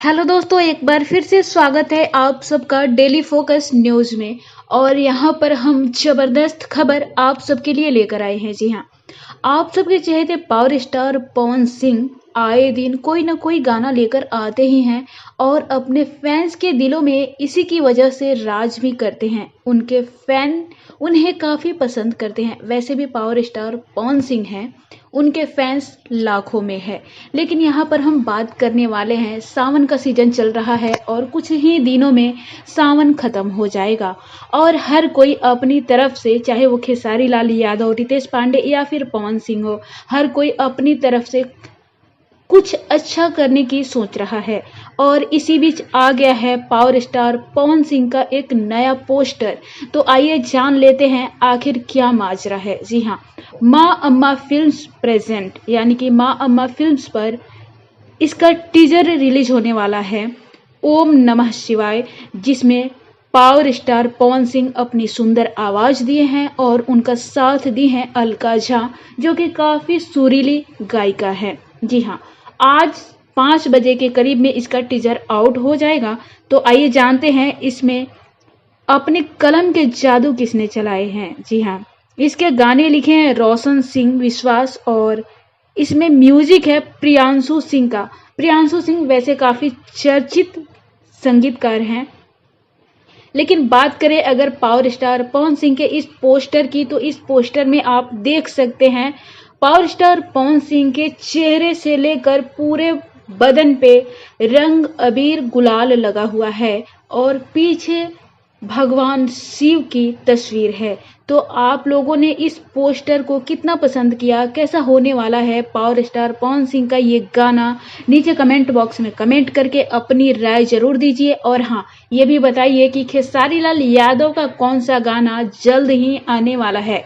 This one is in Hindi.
हेलो दोस्तों, एक बार फिर से स्वागत है आप सबका डेली फोकस न्यूज में। और यहाँ पर हम जबरदस्त खबर आप सबके लिए लेकर आए हैं। जी हाँ, आप सबके चहेते पावर स्टार पवन सिंह आए दिन कोई ना कोई गाना लेकर आते ही हैं और अपने फैंस के दिलों में इसी की वजह से राज भी करते हैं। उनके फैन उन्हें काफ़ी पसंद करते हैं। वैसे भी पावर स्टार पवन सिंह हैं, उनके फैंस लाखों में है। लेकिन यहाँ पर हम बात करने वाले हैं, सावन का सीजन चल रहा है और कुछ ही दिनों में सावन खत्म हो जाएगा और हर कोई अपनी तरफ से, चाहे वो खेसारी लाल यादव, रितेश पांडे या फिर पवन सिंह हो, हर कोई अपनी तरफ से कुछ अच्छा करने की सोच रहा है। और इसी बीच आ गया है पावर स्टार पवन सिंह का एक नया पोस्टर। तो आइए जान लेते हैं आखिर क्या माजरा है। जी हाँ, माँ अम्मा फिल्म्स प्रेजेंट यानी कि माँ अम्मा फिल्म्स पर इसका टीजर रिलीज होने वाला है, ओम नमः शिवाय, जिसमें पावर स्टार पवन सिंह अपनी सुंदर आवाज दिए हैं और उनका साथ दी है अलका झा, जो कि काफी सुरीली गायिका है। जी हाँ, आज 5 बजे के करीब में इसका टीजर आउट हो जाएगा। तो आइए जानते हैं इसमें अपने कलम के जादू किसने चलाए हैं। जी हाँ, इसके गाने लिखे हैं रोशन सिंह विश्वास और इसमें म्यूजिक है प्रियांशु सिंह का। प्रियांशु सिंह वैसे काफी चर्चित संगीतकार हैं। लेकिन बात करें अगर पावर स्टार पवन सिंह के इस पोस्टर की, तो इस पोस्टर में आप देख सकते हैं पावर स्टार पवन सिंह के चेहरे से लेकर पूरे बदन पे रंग अबीर गुलाल लगा हुआ है और पीछे भगवान शिव की तस्वीर है। तो आप लोगों ने इस पोस्टर को कितना पसंद किया, कैसा होने वाला है पावर स्टार पवन सिंह का ये गाना, नीचे कमेंट बॉक्स में कमेंट करके अपनी राय जरूर दीजिए। और हाँ, ये भी बताइए कि खेसारी लाल यादव का कौन सा गाना जल्द ही आने वाला है।